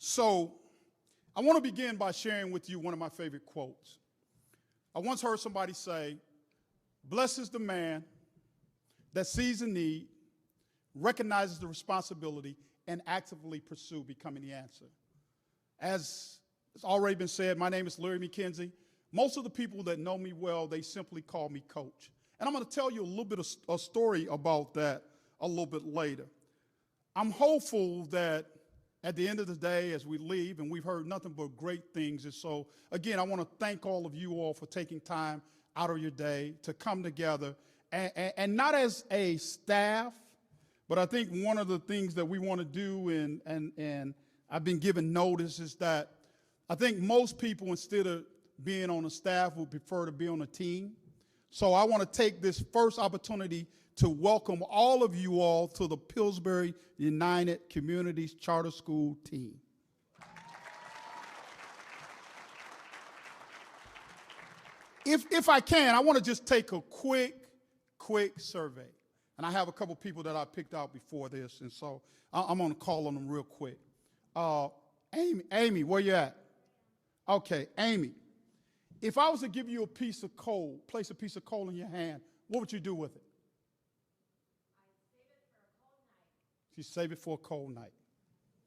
So I want to begin by sharing with you one of my favorite quotes. I once heard somebody say, "Blessed is the man that sees the need, recognizes the responsibility, and actively pursue becoming the answer." As it's already been said, my name is McKenzie. Most of the people that know me well, they simply call me Coach. And I'm going to tell you a little bit of a story about that a little bit later. I'm hopeful that at the end of the day, as we leave, and we've heard nothing but great things. And so, again, I want to thank all of you all for taking time out of your day to come together, and not as a staff, but I think one of the things that we want to do, and I've been given notice, is that I think most people, instead of being on a staff, would prefer to be on a team. So I want to take this first opportunity to welcome all of you all to the Pillsbury United Communities Charter School team. If I can, I want to just take a quick survey. And I have a couple people that I picked out before this, and so I'm going to call on them real quick. Amy, where you at? Okay, Amy, if I was to give you a piece of coal, place a piece of coal in your hand, what would you do with it? I'd save it for a cold night. You save it for a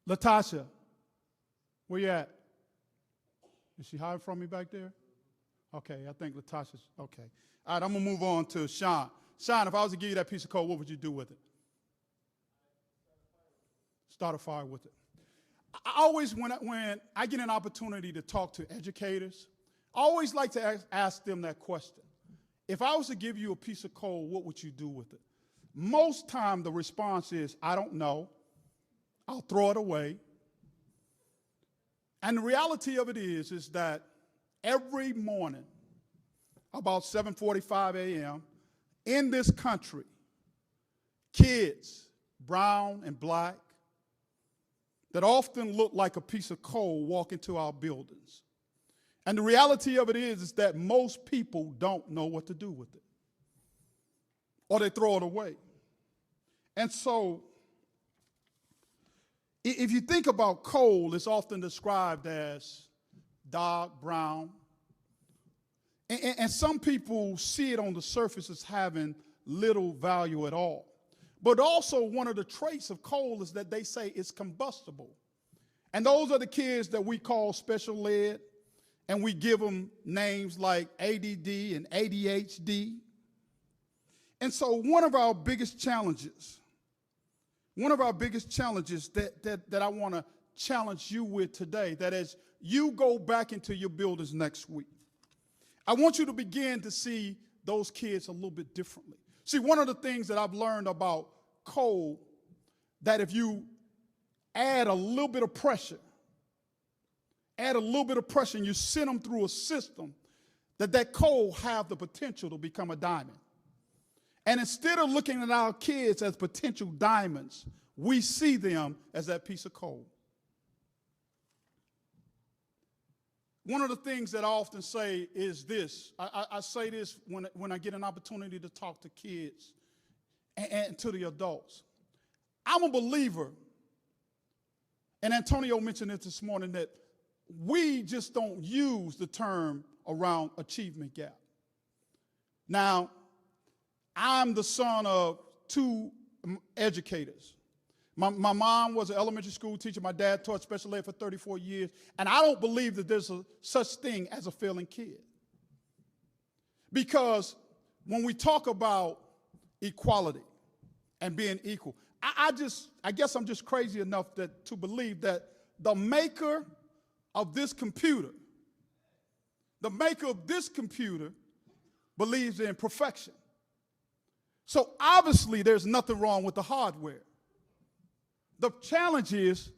cold night. Latasha, where you at? Is she hiding from me back there? Okay, I think Latasha's, okay. All right, I'm going to move on to Sean. Sean, if I was to give you that piece of coal, what would you do with it? Start a fire with it. I always, when I get an opportunity to talk to educators, I always like to ask them that question. If I was to give you a piece of coal, what would you do with it? Most time the response is, I don't know. I'll throw it away. And the reality of it is that every morning, about 7:45 a.m., in this country, kids, brown and black, that often look like a piece of coal walk into our buildings. And the reality of it is that most people don't know what to do with it, or they throw it away. And so, if you think about coal, it's often described as dark brown. And some people see it on the surface as having little value at all. But also, one of the traits of coal is that they say it's combustible. And those are the kids that we call special ed, and we give them names like ADD and ADHD. And so one of our biggest challenges that I want to challenge you with today, that as you go back into your buildings next week, I want you to begin to see those kids a little bit differently. See, one of the things that I've learned about coal, that if you add a little bit of pressure, and you send them through a system, that coal have the potential to become a diamond. And instead of looking at our kids as potential diamonds, we see them as that piece of coal. One of the things that I often say is this. I say this when I get an opportunity to talk to kids and to the adults. I'm a believer, and Antonio mentioned it this morning, that we just don't use the term around achievement gap. Now, I'm the son of two educators. My mom was an elementary school teacher. My dad taught special ed for 34 years. And I don't believe that there's such thing as a failing kid. Because when we talk about equality and being equal, I guess I'm just crazy enough to believe that the maker of this computer believes in perfection. So obviously there's nothing wrong with the hardware. The challenge is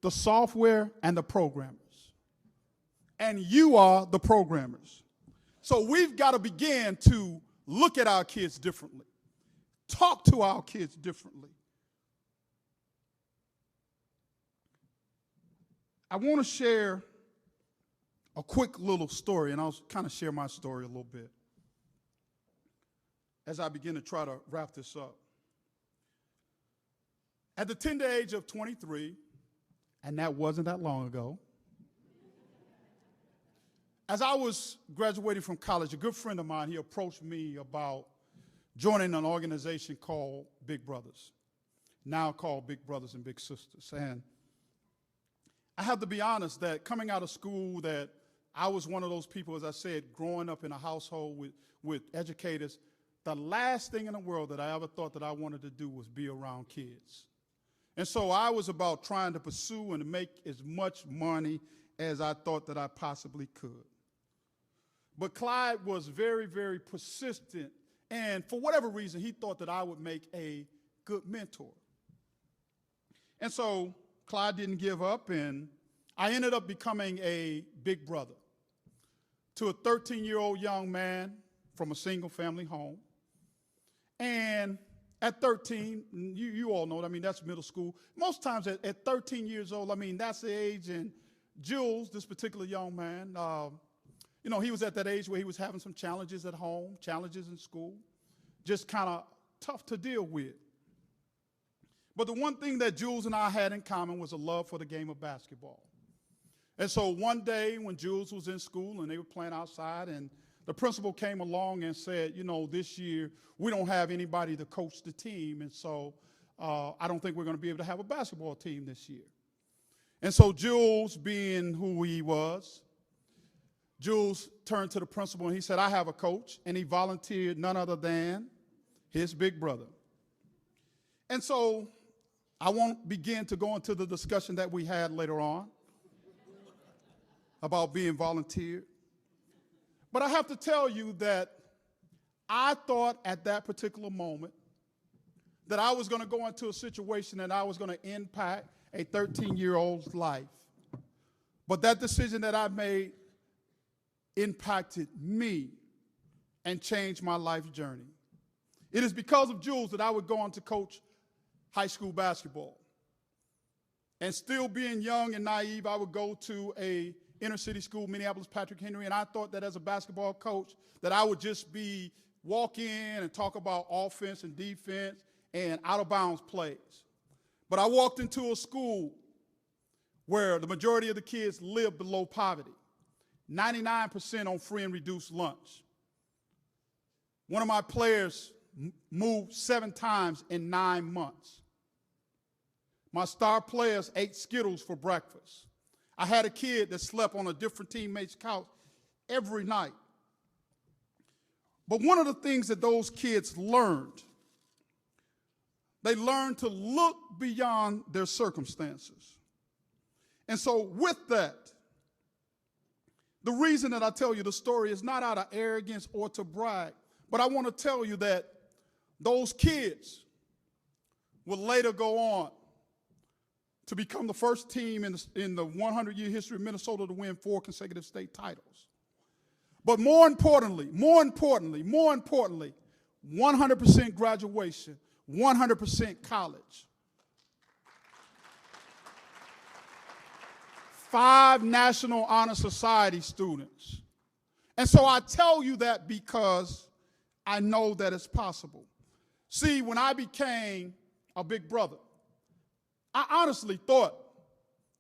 the software and the programmers. And you are the programmers. So we've got to begin to look at our kids differently, talk to our kids differently. I want to share a quick little story, and I'll kind of share my story a little bit as I begin to try to wrap this up. At the tender age of 23, and that wasn't that long ago. As I was graduating from college, a good friend of mine, he approached me about joining an organization called Big Brothers, now called Big Brothers and Big Sisters. And I have to be honest that coming out of school, that I was one of those people, as I said, growing up in a household with educators, the last thing in the world that I ever thought that I wanted to do was be around kids. And so I was about trying to pursue and make as much money as I thought that I possibly could. But Clyde was very, very persistent, and for whatever reason, he thought that I would make a good mentor. And so Clyde didn't give up, and I ended up becoming a big brother to a 13-year-old young man from a single-family home. And at 13, you all know it, I mean, that's middle school. Most times at 13 years old, I mean, that's the age, and Jules, this particular young man, you know, he was at that age where he was having some challenges at home, challenges in school, just kind of tough to deal with. But the one thing that Jules and I had in common was a love for the game of basketball. And so one day when Jules was in school and they were playing outside, and the principal came along and said, you know, this year we don't have anybody to coach the team, and so I don't think we're going to be able to have a basketball team this year. And so Jules, being who he was, Jules turned to the principal and he said, I have a coach, and he volunteered none other than his big brother. And so I won't begin to go into the discussion that we had later on about being volunteered. But I have to tell you that I thought at that particular moment that I was going to go into a situation and I was going to impact a 13-year-old's life. But that decision that I made impacted me and changed my life journey. It is because of Jules that I would go on to coach high school basketball. And still being young and naive, I would go to a inner city school, Minneapolis Patrick Henry, and I thought that as a basketball coach that I would just be walk in and talk about offense and defense and out of bounds plays. But I walked into a school where the majority of the kids lived below poverty, 99% on free and reduced lunch. One of my players moved 7 times in 9 months. My star players ate Skittles for breakfast. I had a kid that slept on a different teammate's couch every night. But one of the things that those kids learned, they learned to look beyond their circumstances. And so with that, the reason that I tell you the story is not out of arrogance or to brag, but I want to tell you that those kids will later go on to become the first team in the 100-year history of Minnesota to win 4 consecutive state titles. But more importantly, 100% graduation, 100% college. 5 National Honor Society students. And so I tell you that because I know that it's possible. See, when I became a big brother, I honestly thought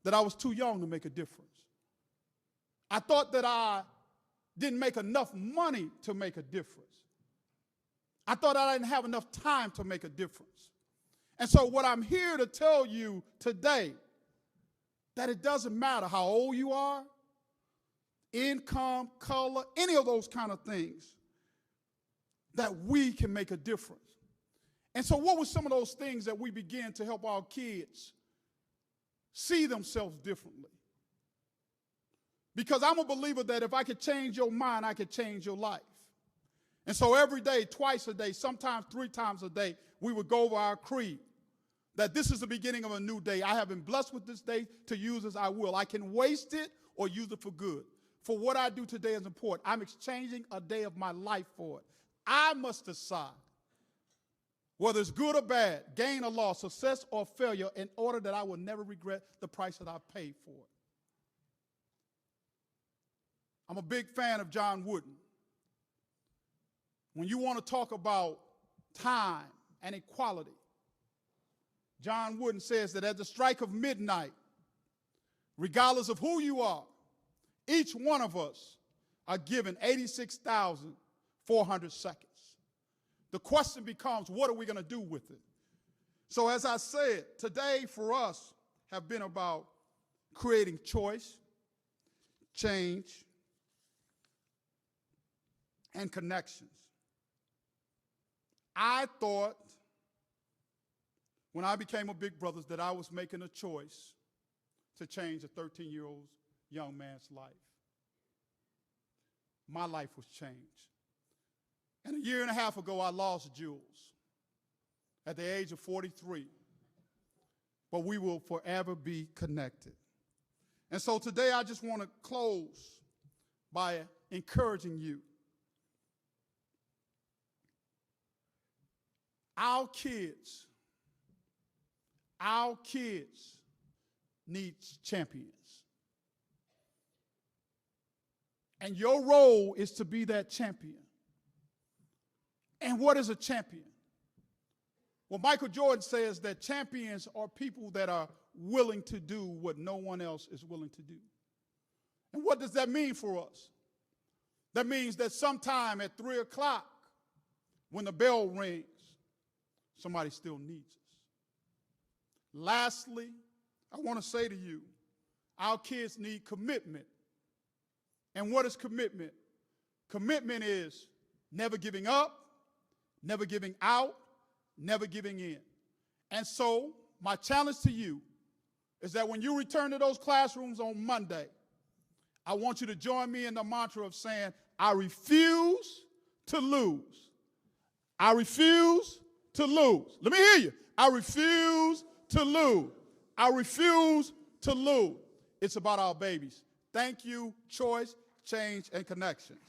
that I was too young to make a difference. I thought that I didn't make enough money to make a difference. I thought I didn't have enough time to make a difference. And so what I'm here to tell you today, that it doesn't matter how old you are, income, color, any of those kind of things, that we can make a difference. And so what were some of those things that we began to help our kids see themselves differently? Because I'm a believer that if I could change your mind, I could change your life. And so every day, twice a day, sometimes 3 times a day, we would go over our creed. That this is the beginning of a new day. I have been blessed with this day to use as I will. I can waste it or use it for good. For what I do today is important. I'm exchanging a day of my life for it. I must decide whether it's good or bad, gain or loss, success or failure, in order that I will never regret the price that I paid for it. I'm a big fan of John Wooden. When you want to talk about time and equality, John Wooden says that at the strike of midnight, regardless of who you are, each one of us are given 86,400 seconds. The question becomes, what are we going to do with it? So as I said, today for us have been about creating choice, change, and connections. I thought when I became a Big Brothers that I was making a choice to change a 13-year-old young man's life. My life was changed. And a year and a half ago, I lost Jules at the age of 43. But we will forever be connected. And so today I just want to close by encouraging you. Our kids need champions. And your role is to be that champion. And what is a champion? Well, Michael Jordan says that champions are people that are willing to do what no one else is willing to do. And what does that mean for us? That means that sometime at 3 o'clock, when the bell rings, somebody still needs us. Lastly, I want to say to you, our kids need commitment. And what is commitment? Commitment is never giving up, never giving out, never giving in. And so my challenge to you is that when you return to those classrooms on Monday, I want you to join me in the mantra of saying, I refuse to lose. I refuse to lose. Let me hear you. I refuse to lose. I refuse to lose. It's about our babies. Thank you, choice, change, and connections.